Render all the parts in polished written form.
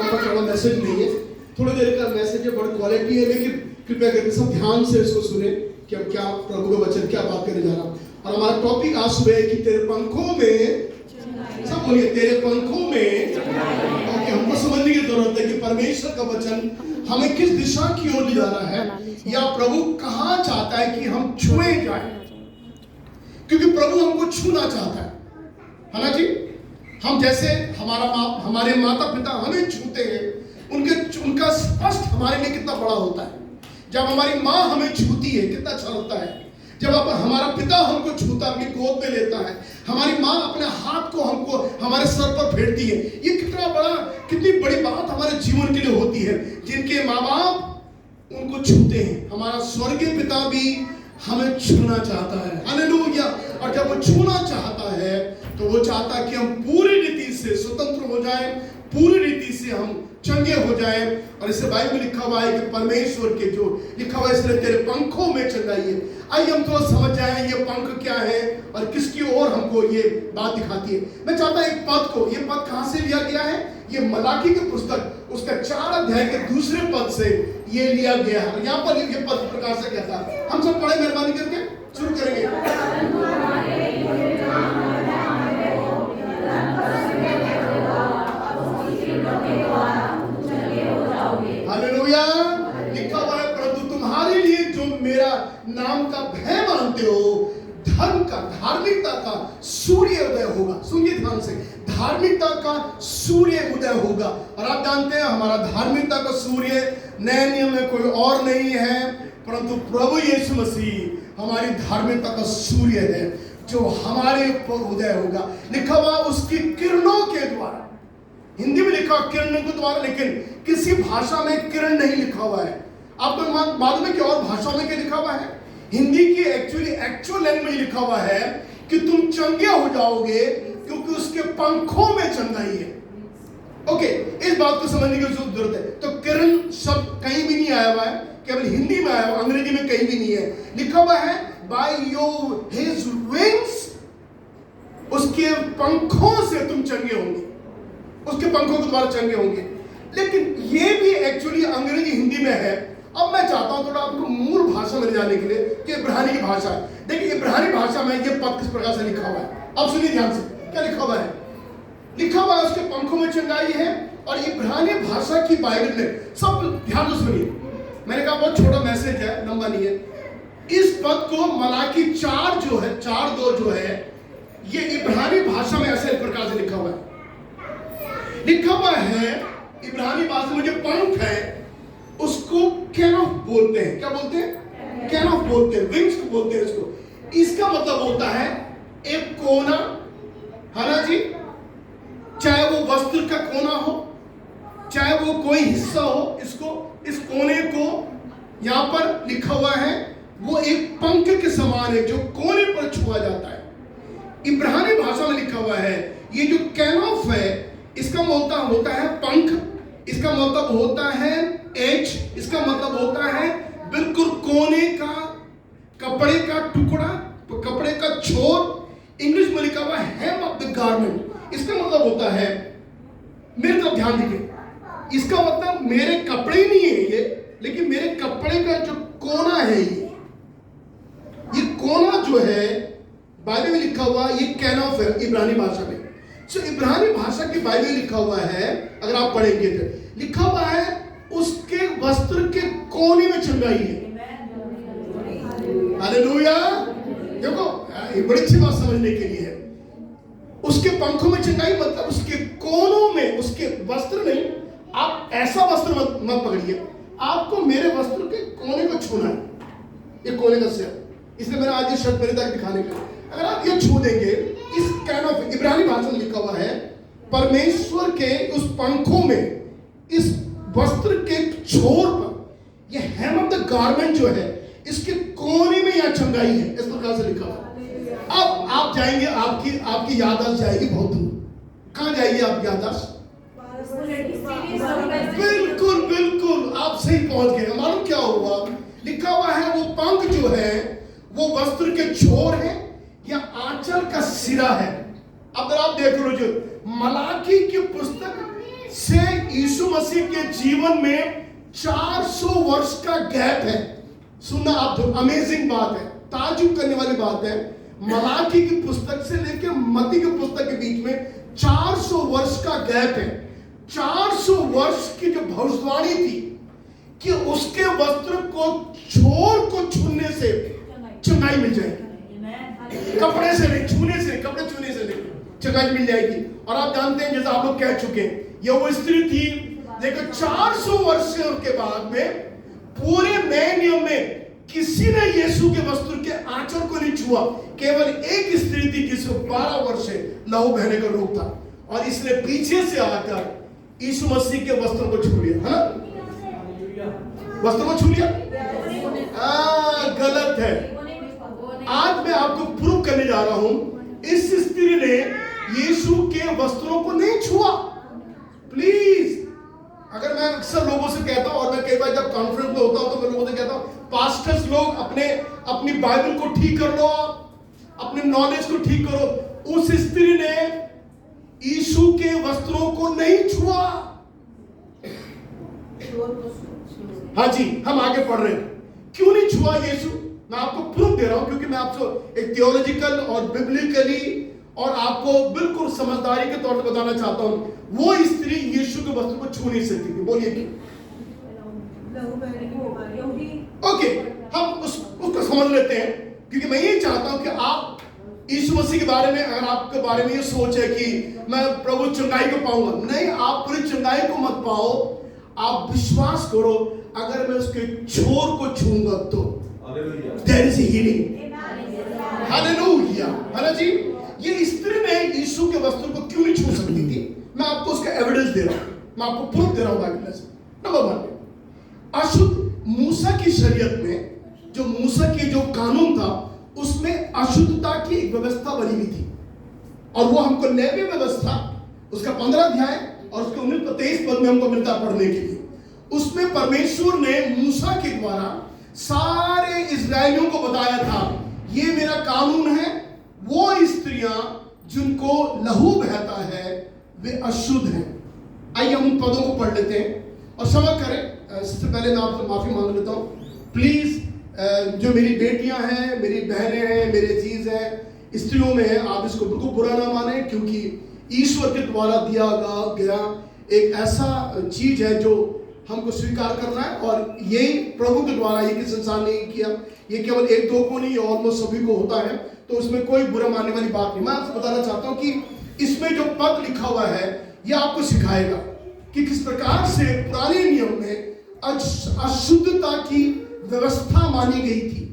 लंबा चौड़ा मैसेज नहीं है, थोड़ी देर का मैसेज है, बड़ी क्वालिटी है, लेकिन कृपया करके सब ध्यान से इसको सुने कि अब क्या प्रभु का वचन क्या बात करने जा रहा हूं। और हमारा टॉपिक आज सुबह है कि तेरे पंखों में, सब बोलिए तेरे पंखों में। ओके, हमको समझने की जरूरत है कि परमेश्वर का वचन हमें किस दिशा की ओर ले जा रहा है, या प्रभु कहाँ चाहता है कि हम छुए जाए, क्योंकि प्रभु हमको छूना चाहता है ना जी। हम जैसे हमारे माता पिता हमें छूते हैं, उनका स्पर्श हमारे लिए कितना बड़ा होता है। जब हमारी माँ हमें छूती है कितना अच्छा लगता है। जब हमारा पिता हमको छूता है, अपनी गोद में लेता है, हमारी माँ अपने हाथ को हमको हमारे सर पर फेरती है, ये कितनी बड़ी बात हमारे जीवन के लिए होती है। जिनके माँ बाप उनको छूते हैं, हमारा स्वर्गीय पिता भी हमें छूना चाहता है। हालेलुया। और जब वो छूना चाहता है तो वो चाहता है कि हम पूरी रीति से स्वतंत्र हो जाएं, पूरी रीति से हम चंगे हो जाएं। और इसे बाइबल में लिखा हुआ है कि परमेश्वर के जो लिखा हुआ है, इसने तेरे पंखों में चंगाई है। आइए हम थोड़ा समझ जाएं ये पंख क्या है और किसकी ओर हमको ये बात दिखाती है। मैं चाहता हूं एक पद को, ये पद कहां से लिया गया है, ये मलाकी की पुस्तक उसका 4 अध्याय के दूसरे पद से ये लिया गया है। यहाँ पर ये पद प्रकार से कहता है, हम सब पढ़े मेहरबानी करके शुरू करेंगे। हालेलुया। लिखा हुआ है, परंतु तुम्हारे लिए जो मेरा नाम का भय मानते हो, धर्म का, धार्मिकता का सूर्य उदय होगा। सुनिए ध्यान से, धार्मिकता का सूर्य उदय होगा। और आप जानते हैं हमारा धार्मिकता का सूर्य नए नियम में कोई और नहीं है परंतु प्रभु यीशु मसीह हमारी धार्मिकता का सूर्य है, जो हमारे ऊपर उदय होगा। लिखा हुआ उसकी किरणों के द्वारा, हिंदी में लिखा किरणों के द्वारा, लेकिन किसी भाषा में किरण नहीं लिखा हुआ है। आपको मालूम है कि और भाषाओं में क्या लिखा हुआ है? हिंदी की एक्चुअल लैंग्वेज लिखा हुआ है कि तुम चंगे हो जाओगे क्योंकि उसके पंखों में चंगाई है। ओके, इस बात को समझने की जरूरत है। तो किरण शब्द कहीं भी नहीं आया हुआ है, केवल हिंदी में आया हुआ, अंग्रेजी में कहीं भी नहीं है। लिखा हुआ है बाय हिज विंग्स, उसके पंखों से तुम चंगे होंगे, उसके पंखों के द्वारा चंगे होंगे। लेकिन ये भी एक्चुअली अंग्रेजी हिंदी में है। अब मैं चाहता हूं थोड़ा आपको मूल भाषा में ले जाने के लिए कि इब्रानी की भाषा है। देखिए इब्रानी भाषा में ये पद किस प्रकार से लिखा हुआ है, अब सुनिए ध्यान से क्या लिखा हुआ है। लिखा हुआ है उसके पंखों में चंगाई है। और इब्रानी भाषा की बाइबल में, सब ध्यान से सुनिए, मैंने कहा बहुत छोटा मैसेज है, लंबा नहीं है। इस पद को मलाकी 4 जो है, 4:2 जो है, ये इब्रानी भाषा में ऐसे प्रकार से लिखा हुआ है। लिखा हुआ है इब्रानी भाषा में जो पंख है उसको कैनोफ बोलते हैं। क्या बोलते हैं? कैनोफ बोलते हैं, विंग्स को बोलते हैं इसको। इसका मतलब होता है एक कोना, है ना जी, चाहे वो वस्त्र का कोना हो, चाहे वो कोई हिस्सा हो, इसको, इस कोने को यहां पर लिखा हुआ है वो एक पंख के समान है जो कोने पर छुआ जाता है। इब्रानी भाषा में लिखा हुआ है ये जो कैनोफ है, इसका मतलब होता है पंख, इसका मतलब होता है एज, इसका मतलब होता है बिल्कुल कोने का, कपड़े का टुकड़ा, कपड़े का छोर। इंग्लिश में लिखा हुआ है हेम ऑफ द गारमेंट। इसका मतलब होता है, मेरे तरफ ध्यान दीजिए, इसका मतलब मेरे कपड़े नहीं है ये, लेकिन मेरे कपड़े का जो कोना है, ये कोना जो है बाइबल में लिखा हुआ ये कैनोफ है इब्रानी भाषा में। सो इब्रानी भाषा की बाइबल में लिखा हुआ है, अगर आप पढ़ेंगे तो लिखा हुआ है उसके वस्त्र के कोने में चंगाई है। हालेलुया। देखो ये बड़ी अच्छी बात समझने के लिए है। उसके पंखों में चंगाई मतलब उसके कोनों में, उसके वस्त्र नहीं, आप ऐसा वस्त्र मत पकड़िए, आपको मेरे वस्त्र के कोने को छूना है, ये कोने का सिर। इसलिए मैंने आज ये शब्द मेरे तक दिखाने का, अगर आप ये छू देंगे, इस कैनोफ इब्रानी भाषा में लिखा हुआ है परमेश्वर के उस पंखों में, इस वस्त्र के छोर पर, ये हेम ऑफ द गारमेंट जो है, इसके कोने में यहां चंगाई है, इस प्रकार से लिखा हुआ। अब आप जाएंगे, आपकी याददाश्त जाएगी बहुत दूर। कहां जाएगी आपकी याददाश्त? बिल्कुल बिल्कुल, आप सही पहुंच गए। मालूम क्या हुआ? लिखा हुआ है वो पंख जो है वो वस्त्र के छोर है या आंचल का सिरा है। अब आप देख लो, जो मलाकी की पुस्तक से यीशु मसीह के जीवन में 400 वर्ष का गैप है। सुनना आप, तो अमेजिंग बात है, ताजुब करने वाली बात है। मलाकी की पुस्तक से लेकर मत्ती की पुस्तक के बीच में 400 वर्ष का गैप है। 400 वर्ष की जो भविष्यवाणी थी कि उसके वस्त्र को छोर को छूने से चंगाई मिल जाएगी, कपड़े से नहीं, छूने से, कपड़े छूने से नहीं, चंगाई मिल जाएगी। और आप जानते हैं, जैसे आप लोग कह चुके हैं, ये वो स्त्री थी, देखो 400 वर्ष के बाद में पूरे नए नियम में किसी ने यीशु के वस्त्र के आंचल को नहीं छुआ। केवल एक स्त्री थी जिसको 12 वर्ष से लहू बहने का रोग था, और इसने पीछे से आकर यीशु मसीह के वस्त्र को छू लिया, है ना? वस्त्र को छू लिया, गलत है। आज मैं आपको प्रूव करने जा रहा हूं, इस स्त्री ने यीशु के वस्त्रों को नहीं छुआ। प्लीज, अगर मैं अक्सर लोगों से कहता हूं, और मैं कई बार जब कॉन्फ्रेंस में होता हूं तो मैं लोगों से कहता हूं, पास्टर्स लोग अपनी बाइबल को ठीक कर लो, अपने नॉलेज को ठीक करो। उस स्त्री ने यीशु के वस्त्रों को नहीं छुआ। हाँ जी, हम आगे पढ़ रहे हैं, क्यों नहीं छुआ यीशु? मैं आपको प्रूफ दे रहा हूं, क्योंकि मैं आपको एक थियोलॉजिकल और बिब्लिकली और आपको बिल्कुल समझदारी के तौर पर बताना चाहता हूं। वो स्त्री यीशु के वस्त्र को छू नहीं सकती थी। बोलिए क्यों? ओके, हम उसको समझ लेते हैं, क्योंकि मैं ये चाहता हूं कि आप यीशु मसीह के बारे में, अगर आपके बारे में ये सोच है कि मैं प्रभु चंगाई को पाऊंगा, नहीं, आप पूरी चंगाई को मत पाओ। आप विश्वास करो, अगर मैं उसके छोर को छूंगा तो देयर इज हीलिंग। हालेलुया, है ना जी? ये स्त्री ने यीशु के वस्त्र को क्यों नहीं छू सकती थी? मैं आपको उसका एविडेंस दे रहा हूं, मैं आपको प्रूफ दे रहा हूं बाइबल से। नंबर 1, अशुद्ध मूसा की शरीयत में, जो मूसा की जो कानून था, उसमें अशुद्धता की एक व्यवस्था बनी हुई थी, और वो हमको लेवी व्यवस्था उसका 15 अध्याय और उसके 19-23 पद में हमको मिलता पढ़ने के लिए। उसमें परमेश्वर ने मूसा के द्वारा सारे इस्राएलियों को बताया था, ये मेरा कानून है, वो स्त्रियां जिनको लहू बहता है वे अशुद्ध हैं। आइए हम उन पदों को पढ़ लेते हैं और क्षमा करें, इससे पहले मैं आपसे माफी मांग लेता हूं। प्लीज, जो मेरी बेटियां हैं, मेरी बहनें हैं, मेरे चीज हैं, स्त्रियों में है, आप इसको बिल्कुल बुरा ना माने, क्योंकि ईश्वर के द्वारा दिया गया एक ऐसा चीज है जो हमको स्वीकार करना है, और यही प्रभु के द्वारा, ये किसी इंसान ने किया, ये केवल एक दो को नहीं, ऑलमोस्ट सभी को होता है, तो उसमें कोई बुरा मानने वाली बात नहीं। मैं आपको बताना चाहता हूं कि इसमें जो पद लिखा हुआ है, यह आपको सिखाएगा कि किस प्रकार से पुराने नियम में अशुद्धता की व्यवस्था मानी गई थी,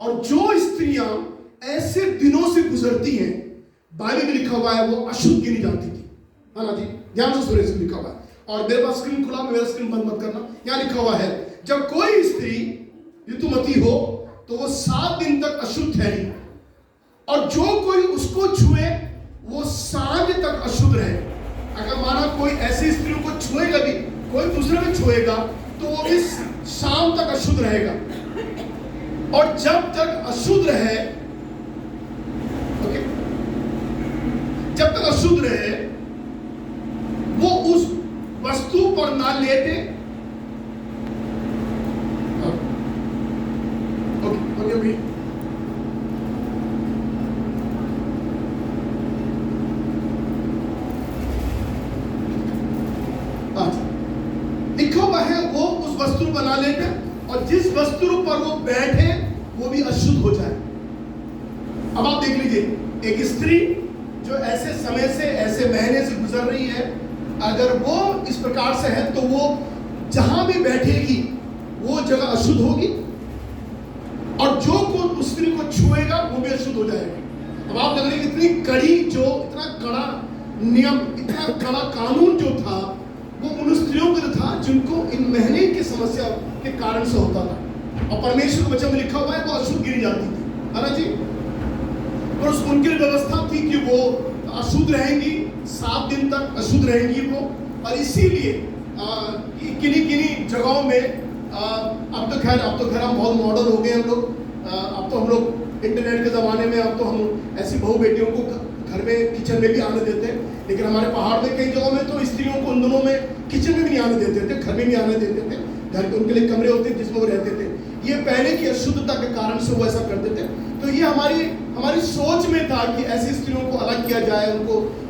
और जो स्त्रियां ऐसे दिनों से गुजरती हैं, बाइबल में लिखा हुआ है, वो अशुद्ध गिनी जाती थी, है ना जी? ध्यान से सुनिए, लिखा हुआ है, और मेरे पास स्क्रीन खुला, मेरा स्क्रीन बंद मत करना। यहाँ लिखा हुआ है, जब कोई स्त्री ऋतुमती हो तो वो 7 दिन तक अशुद्ध ठहरी, और जो कोई उसको छुए वो सांझ तक अशुद्ध रहे। अगर माना कोई ऐसी स्त्री को छुएगा भी, कोई दूसरे में छुएगा, तो वो भी शाम तक अशुद्ध रहेगा, और जब तक अशुद्ध रहे, ओके, जब तक अशुद्ध रहे, वो उस वस्तु पर ना लेटे। ओके भी लिखा हुआ है, वो उस वस्तु पर ना लेटे, और जिस वस्तु पर वो बैठे वो भी अशुद्ध हो जाए। अब आप देख लीजिए, एक स्त्री जो ऐसे समय से, ऐसे महीने से गुजर रही है, अगर वो इस प्रकार से है तो वो जहां भी बैठेगी वो जगह अशुद्ध होगी, और जो को उस स्त्री को छुएगा वो भी अशुद्ध हो जाएगा। अब आप देख लीजिए, इतनी कड़ी, जो इतना कड़ा नियम, इतना कड़ा कानून जो था, वो उन स्त्रियों के लिए था जिनको इन महीने की समस्या के कारण से होता था, और परमेश्वर के वचन में लिखा हुआ है वो अशुद्ध गिरी जाती थी, है ना जी? और उनकी व्यवस्था थी कि वो अशुद्ध रहेंगी, 7 दिन तक अशुद्ध रहेंगी वो, और इसीलिए किन्हीं जगहों में अब तो खैर हम बहुत मॉडर्न हो गए हम लोग, अब तो हम लोग इंटरनेट के ज़माने में, अब तो हम ऐसी बहू बेटियों को घर में किचन में भी आने देते, लेकिन हमारे पहाड़ में कई जगहों में तो स्त्रियों को उन दिनों में किचन में भी नहीं आने देते थे, घर में नहीं आने देते थे। घर के उनके लिए कमरे होते जिसमें वो रहते थे। ये पहले की अशुद्धता के कारण से वो ऐसा करते थे। तो ये हमारी सोच में था कि ऐसी स्त्रियों को अलग किया जाए,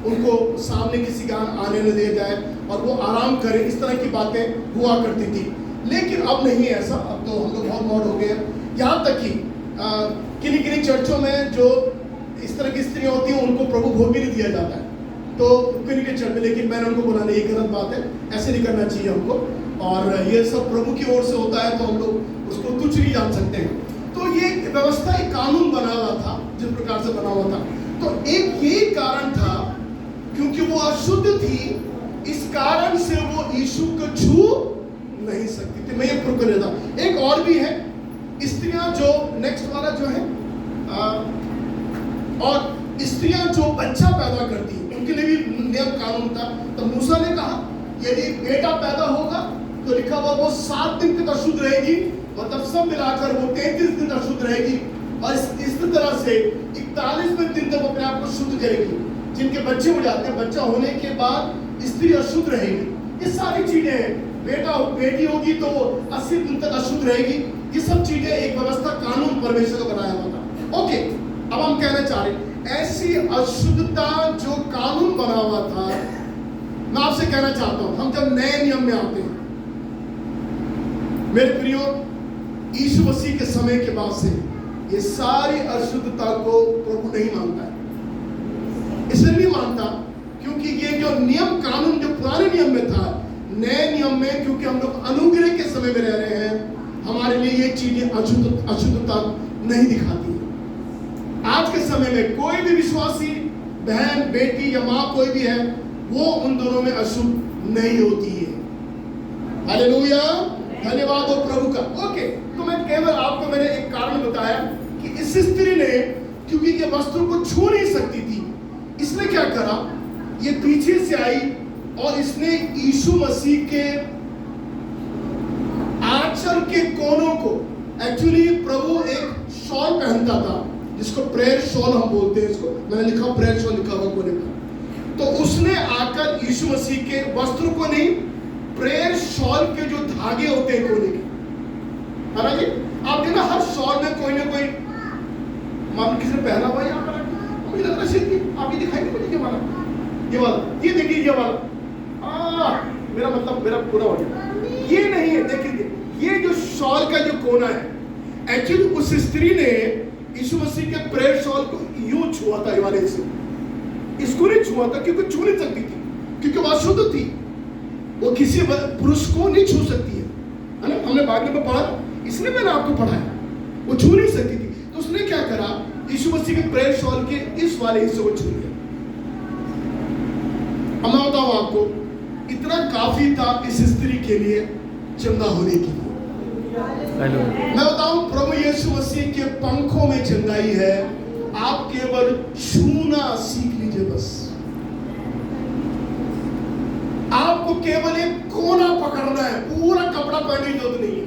उनको सामने किसी का आने न दिया जाए और वो आराम करें, इस तरह की बातें हुआ करती थी। लेकिन अब नहीं है ऐसा, अब तो हम लोग बहुत मॉडर्न हो गए हैं। यहाँ तक कि किन्हीं चर्चों में जो इस तरह की स्त्रियाँ होती हैं उनको प्रभु भोग भी नहीं दिया जाता है, तो किन्हीं के चर्च में। लेकिन मैंने उनको बोला नहीं, ये गलत बात है, ऐसे नहीं करना चाहिए हमको, और ये सब प्रभु की ओर से होता है, तो हम लोग उसको कुछ नहीं जान सकते हैं। तो ये व्यवस्था, एक कानून बना हुआ था जिस प्रकार से बना हुआ था। तो एक यही कारण था, क्योंकि वो अशुद्ध थी, इस कारण से वो यीशु को छू नहीं सकती थी। मैं ये प्रूव कर देता। एक और भी है, स्त्रियां जो नेक्स्ट वाला जो है, और स्त्रियां जो बच्चा पैदा करती है उनके लिए भी नियम कानून था। तो मूसा ने कहा यदि बेटा पैदा होगा तो लिखा हुआ वो 7 दिन तक अशुद्ध रहेगी, मतलब सब मिलाकर वो 33 दिन अशुद्ध रहेगी, और इस तरह से 41वें दिन तक अपने आप को शुद्ध करेगी। जिनके बच्चे हो जाते हैं, बच्चा होने के बाद स्त्री अशुद्ध रहेगी। ये सारी चीजें हैं। बेटी होगी तो 80 दिन तक अशुद्ध रहेगी। ये सब चीजें एक व्यवस्था, कानून परमेश्वर का बनाया हुआ था। ओके, अब हम कहना चाह रहे हैं ऐसी अशुद्धता जो कानून बना हुआ था, मैं आपसे कहना चाहता हूं, हम जब नए नियम में आते हैं, मेरे प्रियो, यीशु मसीह के समय के बाद से ये सारी अशुद्धता को प्रभु नहीं मानता है। इसलिए नहीं मानता क्योंकि ये जो नियम कानून जो पुराने नियम में था, नए नियम में क्योंकि हम लोग अनुग्रह के समय में रह रहे हैं, हमारे लिए ये चीजें अशुद्धता नहीं दिखाती है। आज के समय में कोई भी विश्वासी बहन, बेटी या माँ कोई भी है, वो उन दोनों में अशुद्ध नहीं होती है। हालेलुया, धन्यवाद हो प्रभु का। ओके, तो मैं केवल आपको मैंने एक कारण बताया कि इस स्त्री ने, क्योंकि ये वस्त्र को छू नहीं सकती थी, इसने क्या करा, ये पीछे से आई और इसने यीशु मसीह के आंचल के कोनों को, एक्चुअली प्रभु एक शॉल पहनता था जिसको प्रेयर शॉल हम बोलते हैं, इसको मैंने लिखा प्रेयर शॉल लिखा हुआ कोने पर। तो उसने आकर यीशु मसीह के वस्त्र को नहीं, प्रेयर शॉल के जो धागे होते हैं कोने के, है ना जी, आप देखना हर शॉल में कोई ना कोई, मान किसी ने पहना हुआ यहाँ पर, मुझे लग रहा है आप ये दिखाई नहीं मुझे, ये वाला, ये देखिए ये वाला, मेरा मतलब मेरा पूरा हो गया। ये नहीं है, देखिए ये जो शॉल का जो कोना है, एक्चुअली उस स्त्री ने यीशु मसीह के प्रेयर शॉल को यूं छुआ था, ये वाले से, इसको नहीं छुआ था क्योंकि छू नहीं सकती थी, क्योंकि वो अशुद्ध थी, वो किसी पुरुष को नहीं छू सकती है ना। हमने बाइबल में पढ़ा, इसलिए मैंने आपको पढ़ाया, वो छू नहीं सकती थी। तो उसने क्या करा, यीशु मसीह के प्रेयर शॉल के इस वाले हिस्से को छू लिया। अब मैं बताऊं आपको, इतना काफी था इस स्त्री के लिए चंगा होने के लिए। मैं बताऊं, प्रभु यीशु मसीह के पंखों में चंगाई है। आप केवल छूना सीख लीजिए बस। आपको केवल एक कोना पकड़ना है, पूरा कपड़ा पहनने की जरूरत नहीं है,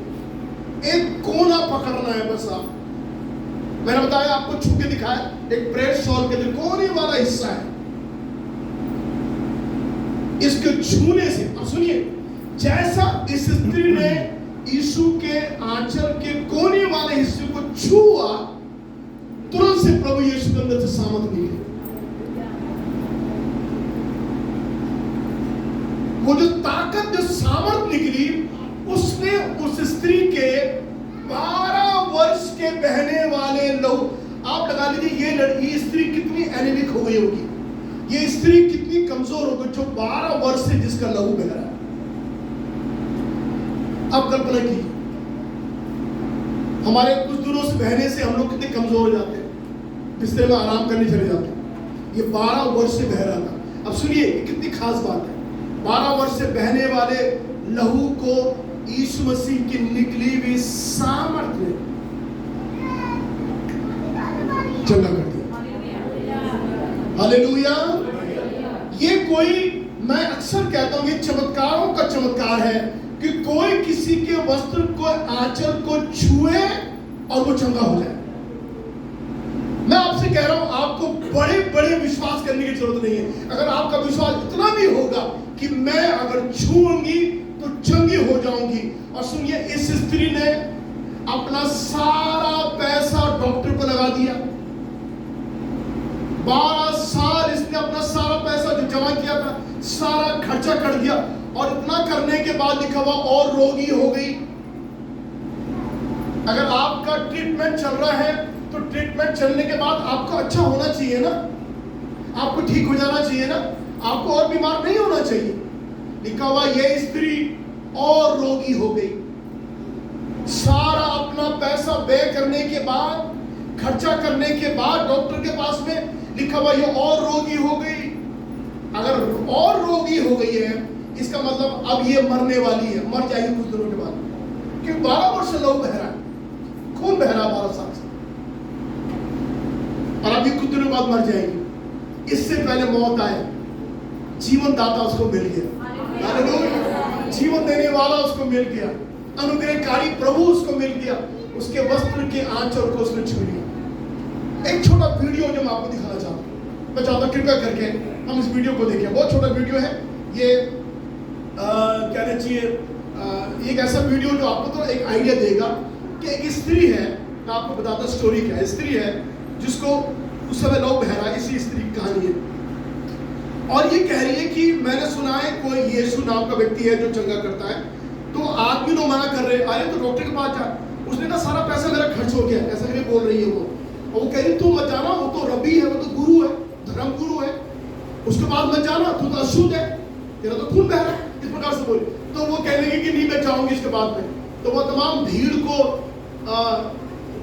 एक कोना पकड़ना है बस। आप, मैंने बताया आपको छू के दिखाया, एक प्रेयर शॉल के कोने वाला हिस्सा है, इसके छूने से, अब सुनिए, जैसा इस स्त्री ने यीशु के आंचल के कोने वाले हिस्से को छुआ, तुरंत से प्रभु यीशु के अंदर से सामर्थ निकली। वो जो ताकत, जो सामर्थ निकली, उसने उस स्त्री के 12 वर्ष के बहने वाले लहू, आप लगा लीजिए ये स्त्री कितनी एनीमिक हो गई होगी, ये स्त्री कितनी कमजोर होगी जो 12 वर्ष से जिसका लहू बह रहा है। अब कल्पना कीजिए, हमारे कुछ दिनों से बहने से हम लोग कितने कमजोर हो जाते हैं, बिस्तर में आराम करने चले जाते हैं। ये 12 वर्ष से बह रहा था। अब सुनिए कितनी खास बात है, 12 वर्ष से बहने वाले लहू को यीशु मसीह की निकली हुई सामर्थ्य ने चंगा कर दिया। हालेलुया। ये कोई, मैं अक्सर कहता हूं, ये चमत्कारों का चमत्कार है कि कोई किसी के वस्त्र को, आंचल को छुए और वो चंगा हो जाए। मैं आपसे कह रहा हूं आपको बड़े बड़े विश्वास करने की जरूरत नहीं है। अगर आपका विश्वास इतना भी होगा कि मैं अगर छूऊंगी तो चंगी हो जाऊंगी। और सुनिए, इस स्त्री ने अपना सारा पैसा डॉक्टर पर लगा दिया। 12 साल इसने अपना सारा पैसा जो जमा किया था सारा खर्चा कर दिया, और इतना करने के बाद लिखा हुआ और रोगी हो गई। अगर आपका ट्रीटमेंट चल रहा है तो ट्रीटमेंट चलने के बाद आपको अच्छा होना चाहिए ना, आपको ठीक हो जाना चाहिए ना, आपको और बीमार नहीं होना चाहिए। लिखा हुआ यह स्त्री और रोगी हो गई। सारा अपना पैसा व्यय करने के बाद, खर्चा करने के बाद डॉक्टर के पास में लिखा हुआ ये और रोगी हो गई। अगर और रोगी हो गई है इसका मतलब अब ये मरने वाली है, मर जाएगी कुछ दिनों के बाद, क्योंकि 12 वर्ष से लहू बह रहा है, खून बह रहा 12 साल से, और अभी कुछ दिनों बाद मर जाएगी। इससे पहले मौत आए, जीवन दाता उसको मिल गया। हालेलुया, जीवन देने वाला उसको मिल गया, अनुग्रहकारी प्रभु उसको मिल गया, उसके वस्त्र के आंचल को उसने छू लिया। एक छोटा वीडियो जो मैं आपको दिखाना चाहता हूं, मैं चाहता हूं कृपया करके हम इस वीडियो को देखें। बहुत छोटा वीडियो है ये, कहना चाहिए एक ऐसा वीडियो जो आपको तो एक आइडिया देगा कि एक स्त्री है, मैं आपको बताता स्टोरी क्या है। स्त्री है जिसको उस समय लोग बह रहा है, इसी स्त्री की कहानी है। और ये कह रही है कि मैंने सुना है कोई यीशु नाम का व्यक्ति है जो चंगा करता है, तो आदमी लोग मना कर रहे हैं, अरे तो डॉक्टर के पास जा। उसने कहा सारा पैसा मेरा खर्च हो गया, ऐसा करके बोल रही है वो। और वो कह रही तू मत जाना, वो तो रबी है, वो तो गुरु है, धर्म गुरु है, उसके बाद मत जाना, तू तो अशुद्ध है, तेरा तो खून बह रहा है, इस प्रकार से बोली। तो वो कहने लगी कि नहीं मैं जाऊंगी इसके बाद में। तो वो तमाम भीड़ को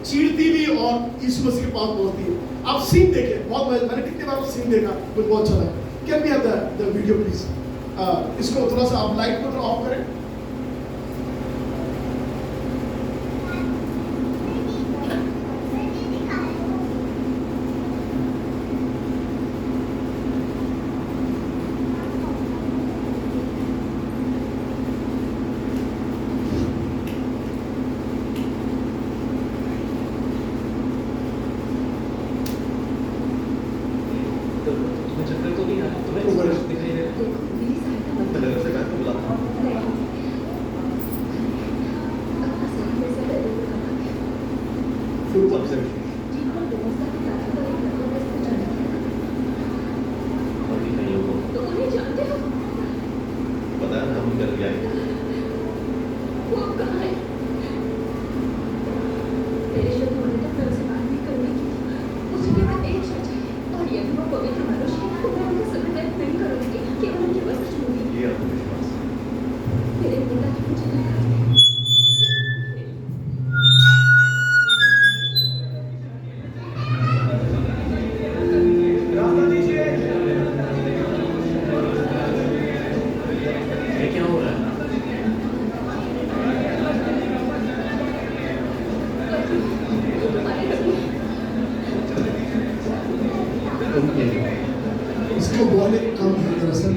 चीरती भी और यीशु मसीह के पास पहुंचती है। आप सीन देखें, बहुत मैंने कितने बार सीन देखा, मुझे बहुत अच्छा लगा। Can we have the video please. इसको थोड़ा सा आप लाइट को थोड़ा ऑफ करें। इसको बोले कम है दरअसल।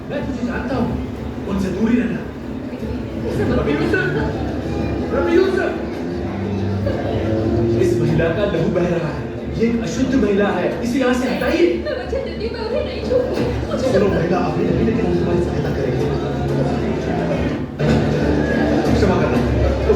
मैं तुझे जानता हूँ, उनसे दूरी रहना। रबी यूसुफ, इस महिला का लहू बह रहा है, ये एक अशुद्ध महिला है, इसे यहाँ से हटाइए। सुनो महिला, अभी नहीं लेकिन हम तुम्हारी सहायता करेंगे। क्षमा करना, तुम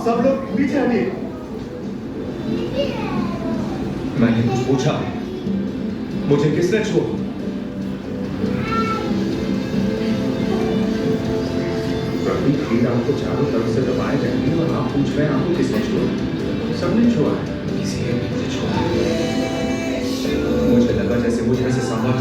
सब लोग पीछे हटिए। मैंने कुछ पूछा, मुझे किसने छुआ? प्रभु भीड़ आपको चारों तरफ से दबाए जाएंगे और आप पूछ रहे हैं आपको किसने छुआ? सबने छुआ है, किसी ने भी मुझे छुआ है। मुझे लगा जैसे मुझ में से सामर्थ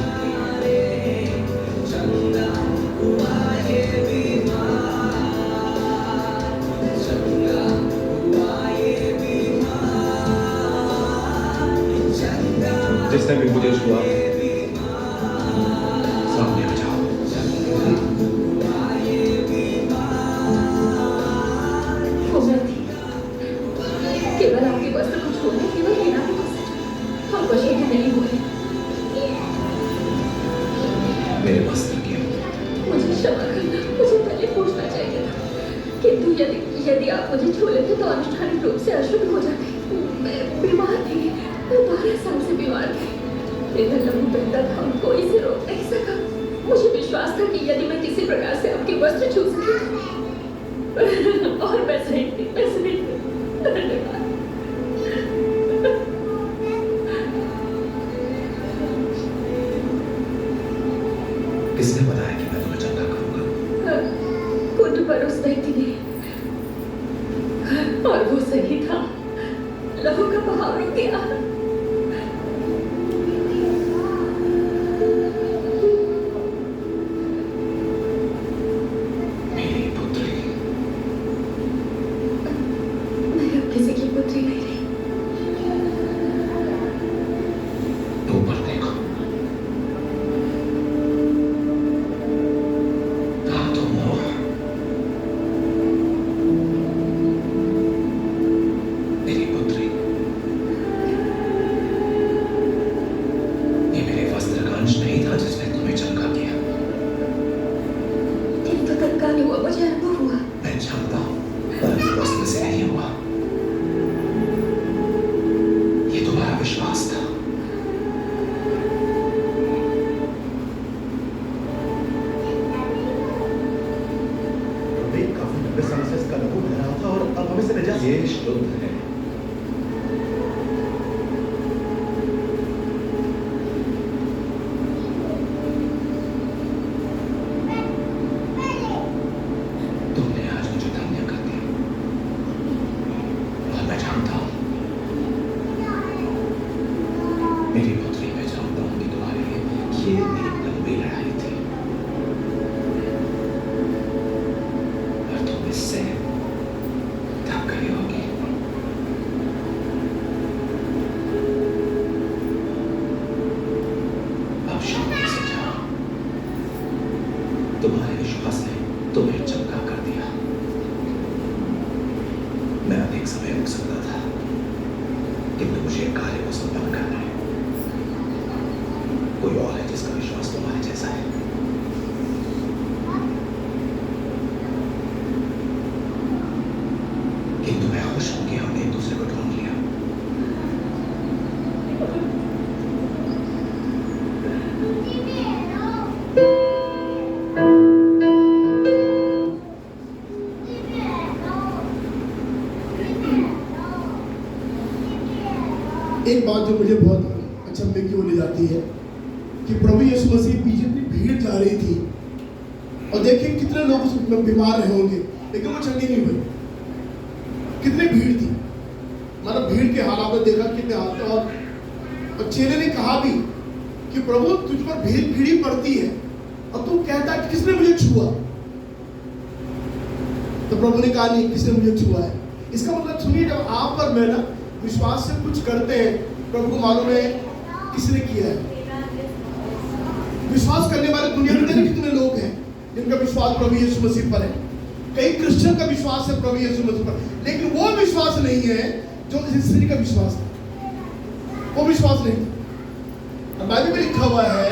जिसने भी मुझे छुआ सामने आ जाओ। केवल आपके वस्त्र को छोड़ने केवल बिना हम वशील नहीं हुए। मेरे वस्त्र के मुझे क्षमा करना, मुझे पहले पूछना चाहिए था, किंतु यदि आप मुझे छू लेते तो अनुष्ठानिक रूप से अशुद्ध हो जाते। मैं बीमार थी, मैं 12 साल से बीमार थी, मेरा लहू बहता था और कोई से रोक नहीं सका। मुझे विश्वास था कि यदि मैं किसी प्रकार से आपके वस्त्र छू सकी और मैं सही थी। धन्यवाद। किसने बताया कि मैं तुम्हें चंगा करूंगा? कुंड पर उस व्यक्ति ने, और वो सही था। लहू का बहाव रुक गया। मेरी पुत्री, मैं अब किसी की पुत्री नहीं रही। ऊपर देखो, मेरी पुत्री, ये मेरे वस्त्र का अंश नहीं था जिसने तुम्हें चंगा किया। किंतु तत्काल हुआ, मुझे अनुभव हुआ। मैं जानता हूं, पर वस्त्र से नहीं हुआ। ये तुम्हारा विश्वास था। काफी लंबे समय से इसका लहू बह रहा था और अब हमें से नजायज ये शुद्ध है। तुमने आज मुझे धन्य कर दिया और मैं जानता हूं, मेरी पुत्री, मैं जानता हूं कि तुम्हारे लिए ये एक लंबी लड़ाई थी और तुम इससे थक गई होगी। अब शांति से जाओ। तुम्हारे विश्वास ने तुम्हें चंगा कर दिया। मैं अधिक समय रुक सकता था, किंतु मुझे कार्य को संपन्न करना है। कोई और है जिसका विश्वास तुम्हारे जैसा है? किंतु मैं खुश हूं कि हमने एक दूसरे को ढूंढ लिया। एक बात जो मुझे बहुत अचंभे की ओर ले जाती है कि प्रभु यीशु मसीह पीछे इतनी भीड़ जा रही थी और देखिए कितने लोग उसमें बीमार रहे होंगे, लेकिन वो चंगे नहीं हुए। कितनी भीड़ थी, मतलब भीड़ के हालात में देखा कितने हाथ थे। और चेले ने कहा भी कि प्रभु तुझ पर भीड़ ही पड़ती है और तू कहता है कि किसने मुझे छुआ? तो प्रभु ने कहा नहीं, किसने मुझे छुआ है। इसका मतलब सुनिए, जब आप और मैं ना विश्वास से कुछ करते हैं, प्रभु को मालूम है किसने किया है। विश्वास करने वाले दुनिया में नहीं कितने लोग हैं जिनका विश्वास प्रभु यीशु मसीह पर है। कई क्रिश्चियन का विश्वास है प्रभु यीशु मसीह पर, लेकिन वो विश्वास नहीं है जो इस स्त्री का विश्वास था। वो विश्वास नहीं था। बाइबल में लिखा हुआ है,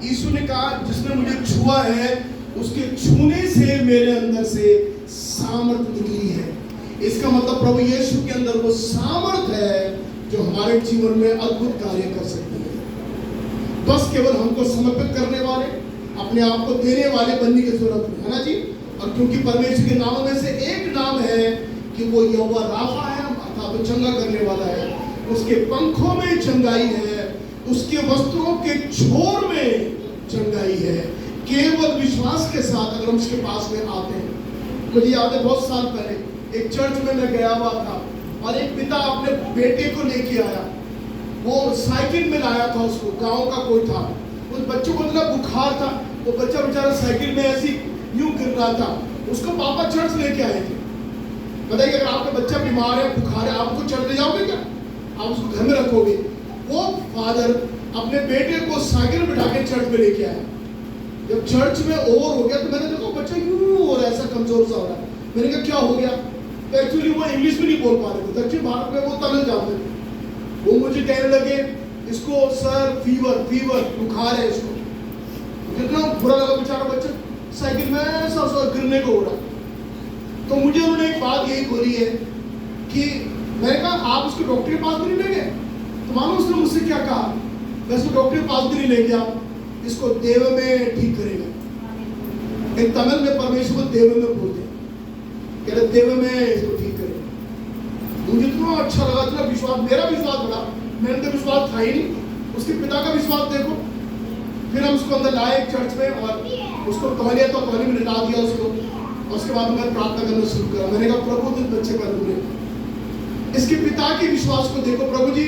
यीशु ने कहा जिसने मुझे छुआ है उसके छूने से मेरे अंदर से सामर्थ निकली है। इसका मतलब प्रभु यीशु के अंदर वो सामर्थ है जो हमारे जीवन में अद्भुत कार्य कर सकती है। बस केवल हमको समर्पित करने वाले, अपने आप को देने वाले बनने की जरूरत है ना जी। और क्योंकि परमेश्वर के नामों में से एक नाम है कि वो यहोवा राफा है, अर्थात वो चंगा करने वाला है। उसके पंखों में चंगाई है, उसके वस्त्रों के छोर में चंगाई है। केवल विश्वास के साथ अगर हम उसके पास में आते हैं। मुझे याद है बहुत साल पहले एक चर्च में मैं गया हुआ था और एक पिता अपने बेटे को लेके आया। वो साइकिल में लाया था उसको, गांव का कोई था। उस बच्चे को इतना बुखार था, वो बच्चा बेचारा साइकिल में ऐसी यूं गिर रहा था। उसको पापा चर्च लेके आए थे। बताइए, अगर आपका बच्चा बीमार है, बुखार है, आप उसको चर्च ले जाओगे क्या? आप उसको घर में रखोगे? वो फादर अपने बेटे को साइकिल में बिठा के चर्च में लेके आया। जब चर्च में ओवर हो गया तो मैंने देखा बच्चा यूं हो रहा है, ऐसा कमजोर सा हो रहा है। मैंने कहा क्या हो गया? तो एक्चुअली वो इंग्लिश में नहीं बोल पा रहे थे, दक्षिण भारत में वो तमिल जानते थे। वो मुझे कहने लगे इसको सर फीवर बुखार है इसको। कितना बुरा लगा, बेचारा बच्चा साइकिल में ऐसा गिरने को उड़ा। तो मुझे उन्होंने एक बात यही बोली है कि मैंने कहा आप उसको डॉक्टर के पास भी नहीं ले गए? तो मानो उसने मुझसे क्या कहा, मैं उसको डॉक्टर के पास भी नहीं ले गया, इसको देव में ठीक करेगा। एक तमिल में परमेश्वर को देव में बोलते, कह रहे देव में इसको ठीक करेगा। मुझे इतना अच्छा लगा, इतना विश्वास, मेरा विश्वास बढ़ा। मैंने तो विश्वास था ही नहीं, उसके पिता का विश्वास देखो। फिर हम उसको अंदर लाए चर्च में और उसको तौलिया तो तौली में लिटा दिया उसको। और उसके बाद मैं प्रार्थना करना शुरू करा। मैंने कहा प्रभु तुम बच्चे पर दूर, इसके पिता के विश्वास को देखो। प्रभु जी,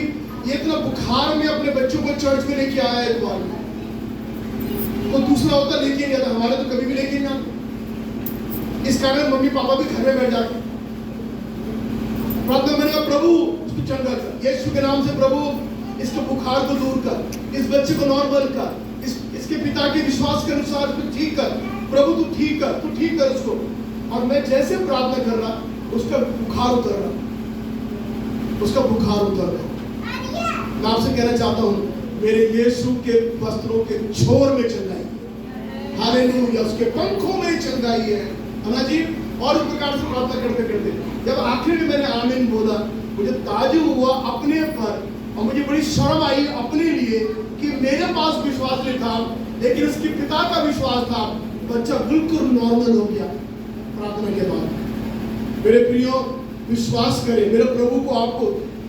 ये इतना बुखार में अपने बच्चों को चर्च में लेके आया है। बार तो दूसरा होता लेके नहीं आता, हमारे तो कभी भी लेके नहीं आता। इस कारण मम्मी पापा भी घर में बैठ जाते। प्रार्थना मैंने कहा प्रभु उसको चंगा कर, यीशु के नाम से प्रभु इसके बुखार को दूर कर, इस बच्चे को नॉर्मल कर, इसके पिता के विश्वास के अनुसार उसको ठीक कर। प्रभु तू ठीक कर उसको। और मैं जैसे प्रार्थना कर रहा, उसका बुखार उतर रहा। मैं आपसे कहना चाहता हूँ, मेरे यीशु के वस्त्रों के छोर में चंगाई है। हालेलुया, उसके पंखों में चंगाई है ना जी। और इस प्रकार से प्रार्थना करते करते जब आखिर में मैंने आमीन बोला, मुझे ताज्जुब हुआ अपने पर और मुझे बड़ी शर्म आई अपने लिए कि मेरे पास विश्वास नहीं था, लेकिन उसके पिता का विश्वास था। बच्चा बिल्कुल नॉर्मल हो गया प्रार्थना के बाद। मेरे प्रियो, विश्वास करें, मेरे प्रभु को आपको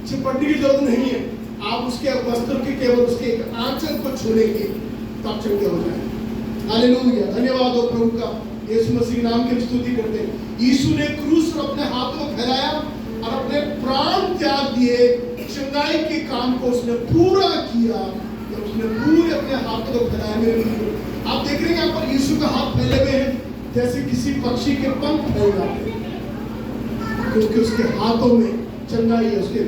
चिपटने की जरूरत नहीं है। आप उसके वस्त्र के केवल उसके एक आंचल को छूलेंगे तो आप चंगे हो जाएंगे। हालेलुया, धन्यवाद हो प्रभु का। यीशु मसीह के नाम की स्तुति करते हैं। यीशु ने क्रूस पर अपने हाथों को फैलाया और अपने प्राण त्याग दिए। चंगाई के काम को उसने पूरा किया। जब उसने पूरे अपने हाथों को फैलाया, मेरे लिए आप देख रहे हैं यहाँ पर यीशु का हाथ फैले हुए हैं जैसे किसी पक्षी के पंख फैल जाते हैं, क्योंकि उसके हाथों में चंगाई है, उसके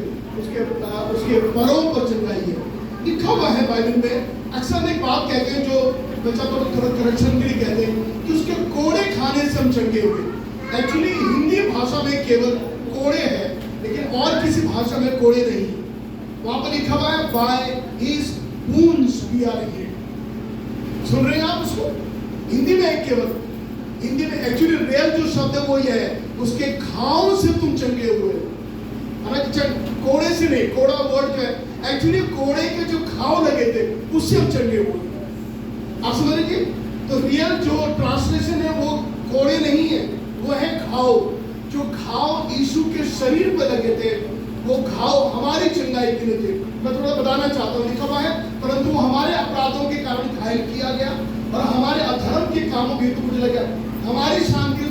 परों पर चंगाई है। लिखा हुआ है बाइबल में। अक्सर एक बात कहते हैं जो बच्चा तो थोड़ा करेक्शन के लिए कहते हैं कि उसके कोड़े खाने से हम चंगे हुए। एक्चुअली हिंदी भाषा में केवल कोड़े है, लेकिन और किसी भाषा में कोड़े नहीं। वहां पर लिखा हुआ है by his wounds we are healed. सुन रहे हैं आप उसको? हिंदी में केवल हिंदी में एक्चुअली रियल जो शब्द है वो ये है, उसके घाव से तुम चंगे हुए। कोड़े से नहीं, कोड़ा वर्ड जो है एक्चुअली कोड़े के जो घाव लगे थे उससे हम चंगे हुए। आप समझ लीजिए, तो रियल जो ट्रांसलेशन है वो कोड़े नहीं है, वो है घाव। जो घाव यीशु के शरीर पर लगे थे वो घाव हमारी चंगाई के लिए थे। मैं थोड़ा बताना चाहता हूँ, लिखा हुआ है परंतु वो हमारे अपराधों के कारण घायल किया गया और हमारे अधर्म के कामों के हेतु मुझे लगा हमारी शांति,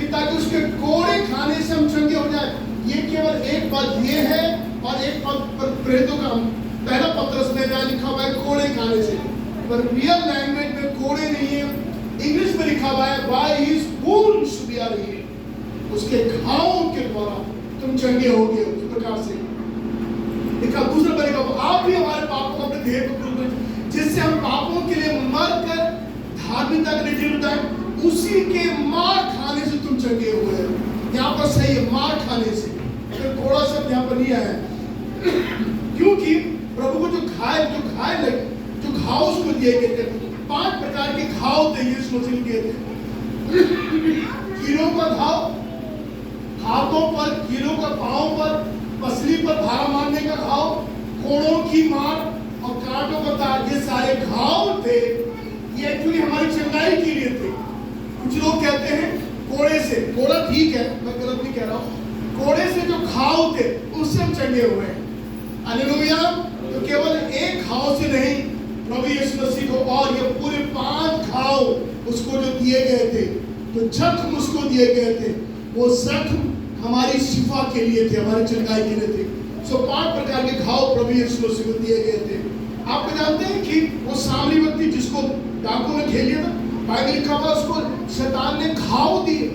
ताकि उसके कोड़े खाने से हम चंगे हो जाए। ये केवल एक पद ये है और एक पद पर प्रेरितों का पहला पत्रस में जहाँ लिखा हुआ है कोड़े खाने से, पर रियल लैंग्वेज में कोड़े नहीं है। इंग्लिश में लिखा हुआ है by his wounds we are healed. उसके घावों के द्वारा तुम चंगे हो गए। उस प्रकार से लिखा। दूसरा पर लिखा आप भी हमारे पापों को अपने देह पर क्रूस में, जिससे हम पापों के लिए मरकर धार्मिकता के लिए जीवित हैं, उसी के मार खाने से तुम चंगे हुए हैं। यहाँ पर सही है, मार खाने से। कोड़ा शब्द यहाँ पर नहीं आया क्योंकि प्रभु को जो घाव उसको दिए गए थे, 5 प्रकार के घाव थे यीशु मसीह दिए थे। कीलों का घाव हाथों पर, कीलों का पांव पर, पसली पर भारा मारने का घाव, कोड़ों की मार और कांटों का तार, ये सारे घाव थे। ये एक्चुअली हमारी चंगाई के लिए थे। कुछ लोग कहते हैं कोड़े से, कोड़ा ठीक है, मैं गलत नहीं कह रहा हूँ, चंगे हुए हैं। हालेलुया। तो केवल एक घाव से नहीं, प्रभु यीशु मसीह को और ये पूरे 5 घाव उसको जो दिए गए थे, जो जख्म उसको दिए गए थे, वो जख्म हमारी शिफा के लिए थे, हमारी चंगाई के लिए थे। सो 5 प्रकार के घाव प्रभु यीशु मसीह को दिए गए थे। आप जानते हैं कि वो सामरी व्यक्ति जिसको डाकू ने घेर लिया था, बाइबल लिखा हुआ उसको शैतान ने घाव दिए,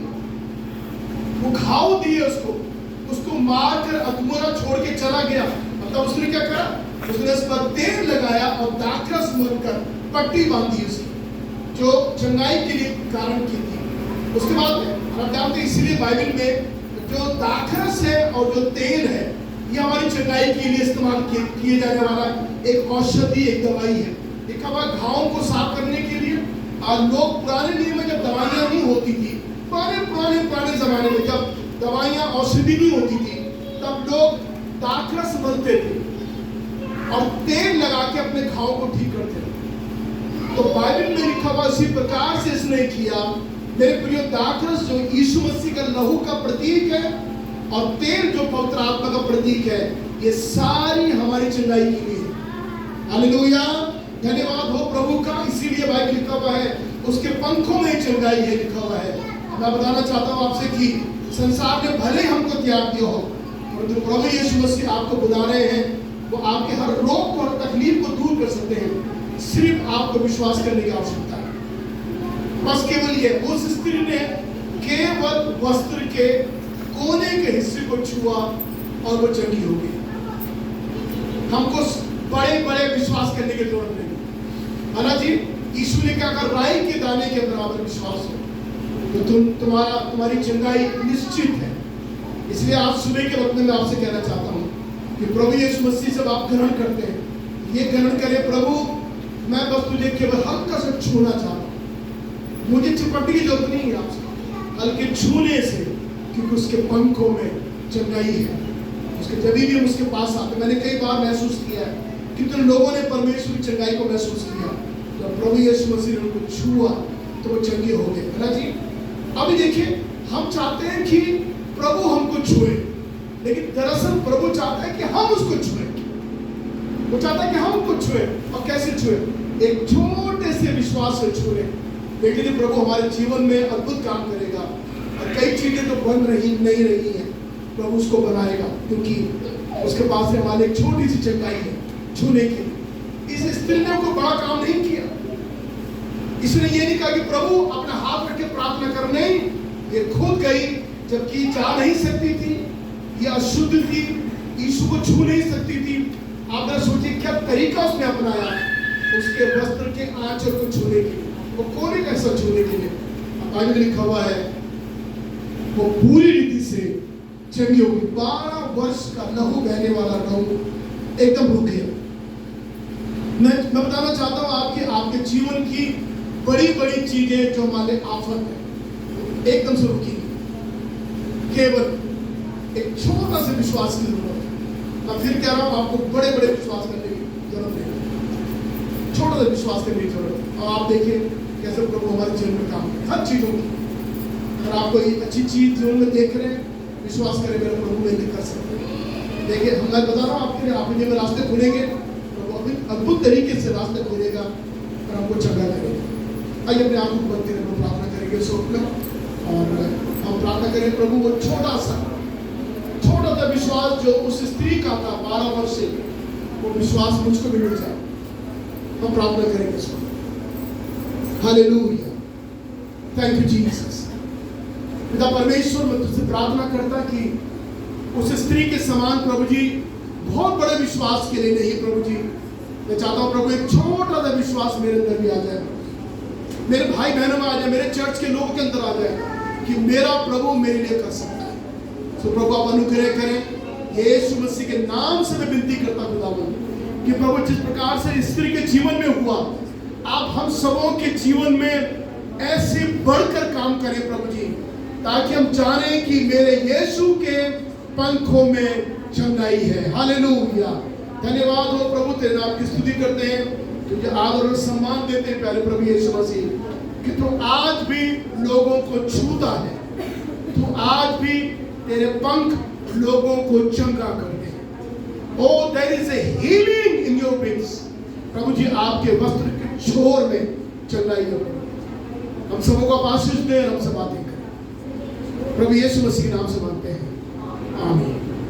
वो घाव दिए उसको मारकर अधमरा छोड़ के चला गया। मतलब उसने क्या करा, उसने इस पर तेल लगाया और दाखरस मलकर पट्टी बांधी उसकी, जो चंगाई के लिए कारण की थी। उसके बाद आप जानते हैं, इसीलिए बाइबल में जो दाखरस है और जो तेल है, ये हमारी चंगाई के लिए इस्तेमाल किए जाने वाला एक औषधि, एक दवाई है। लिखा हुआ घावों को साफ करने के लिए। और लोग पुराने नियम में जब दवाइयाँ नहीं होती थी, पुराने जमाने में जब दवाइयाँ औषधि नहीं होती थी, तब लोग दाखरस मलते थे और तेल लगा के अपने घाव को ठीक करते थे। तो बाइबल में लिखा हुआ इसी प्रकार से इसने किया। मेरे प्रिय, दाखरस जो यीशु मसीह का लहू का प्रतीक है और तेल जो पवित्र आत्मा का प्रतीक है, ये सारी हमारी चंगाई के लिए है। हालेलुया, धन्यवाद हो प्रभु का। इसीलिए बाइबल लिखा हुआ है उसके पंखों में चंगाई है, लिखा हुआ है। मैं बताना चाहता हूँ आपसे कि संसार ने भले हमको त्याग दिया हो, परंतु प्रभु यीशु मसीह आपको बुला रहे हैं। वो आपके हर रोग और तकलीफ को दूर कर सकते हैं। सिर्फ आपको विश्वास करने की आवश्यकता है। बस केवल ये, उस स्त्री ने केवल वस्त्र के कोने के हिस्से को छुआ और वो चंगी हो गई। हमको बड़े विश्वास करने की जरूरत नहीं है ना जी। यीशु ने क्या कहा, राई के दाने के बराबर विश्वास हो तो तुम्हारी चंगाई निश्चित है। इसलिए आज सुबह के वक्त में मैं आपसे कहना चाहता हूँ कि प्रभु यीशु मसीह जब आप ग्रहण करते हैं, ये ग्रहण करें, प्रभु मैं बस तुझे केवल हल्का सा छूना चाहता हूँ, मुझे चिपटने की जरूरत नहीं है आपसे, हल्के छूने से, क्योंकि उसके पंखों में चंगाई है। उसके जब भी हम उसके पास आते, मैंने कई बार महसूस किया है, कितने लोगों ने परमेश्वर की चंगाई को महसूस किया। जब प्रभु यीशु मसीह ने उनको छुआ तो वो चंगे हो गए, है ना जी। अभी देखिए, हम चाहते हैं कि प्रभु हमको छुए, लेकिन दरअसल प्रभु चाहता है कि हम उसको छुए। वो चाहता है कि हम उसको छुए। और कैसे छुए? एक छोटे से विश्वास से छुए। लेकिन प्रभु हमारे जीवन में अद्भुत काम करेगा और कई चीजें तो बन नहीं रही हैं, प्रभु उसको बनाएगा, क्योंकि उसके पास से हमारे एक छोटी सी चंगाई है छूने के लिए। इस स्त्री ने कोई बड़ा काम नहीं किया। इसने ये नहीं कहा कि प्रभु अपना हाथ रख के प्रार्थना कर, नहीं, ये खुद गई, जबकि जा नहीं सकती थी, ये अशुद्ध थी, यीशु को छू नहीं सकती थी। आप जरा सोचिए क्या तरीका उसने अपनाया उसके वस्त्र के आंचल को छूने के लिए, वो कोने कैसा छूने के लिए। बाइबल में लिखा हुआ है वो पूरी रीति से चंगी हो गई। 12 वर्ष का लहू बहने वाला लहू एकदम रुक गया। मैं बताना चाहता हूँ आपके जीवन की बड़ी चीजें जो हमारे आफत है एकदम से रुकी। केवल एक छोटा सा विश्वास की जरूरत है। मैं फिर कह रहा हूँ, आपको बड़े विश्वास करने की जरूरत नहीं, छोटा सा विश्वास करने की जरूरत है। और आप देखिए कैसे प्रभु हमारे जीवन में काम करे हर चीजों की। अगर आप कोई अच्छी चीज जीवन में देख रहे हैं, विश्वास करें मेरे प्रभु में कर सकते हैं। देखिए, हम मैं बता रहा हूँ आपके लिए, आपके जीवन में रास्ते खुलेंगे, प्रभु अभी अद्भुत तरीके से रास्ते खुलेगा और हमको चंगा करेगा। आइए अपने आप को बंद करें, हम प्रार्थना करेंगे शोक में, और हम प्रार्थना करें प्रभु वो छोटा सा विश्वास जो उस स्त्री का था 12 वर्ष से, वो विश्वास मुझको भी मिल जाए। हम प्रार्थना करेंगे इसको। Hallelujah, thank you Jesus. पिता परमेश्वर, मैं तुझसे प्रार्थना करता कि उस स्त्री के समान प्रभु जी बहुत बड़े विश्वास के लिए नहीं, प्रभु जी मैं चाहता हूँ प्रभु एक छोटा सा विश्वास मेरे अंदर भी आ जाए, मेरे भाई बहनों में आ जाए, मेरे चर्च के लोगों के अंदर आ जाए कि मेरा प्रभु मेरे लिए कर सकता है। तो प्रभु आप अनुग्रह करें, यीशु मसीह के नाम से मैं विनती करता हूँ कि प्रभु जिस प्रकार से स्त्री के जीवन में हुआ, आप हम सबों के जीवन में ऐसे बढ़कर काम करें प्रभु जी, ताकि हम जाने कि मेरे यीशु के पंखों में चंगाई है। हालेलुया, धन्यवाद हो प्रभु, तेरे नाम की स्तुति करते हैं, तुझे आदर और सम्मान देते हैं प्यारे प्रभु यीशु मसीह, कि तू आज भी लोगों को छूता है, तू आज भी तेरे पंख लोगों को चंगा करते हैं। Oh, there is a healing in your wings. प्रभु जी आपके वस्त्र के छोर में चंगाई हो। हम सबों को आप आशीष दें, हम सब बातें करें। प्रभु यीशु मसीह के नाम से मांगते हैं, आमीन।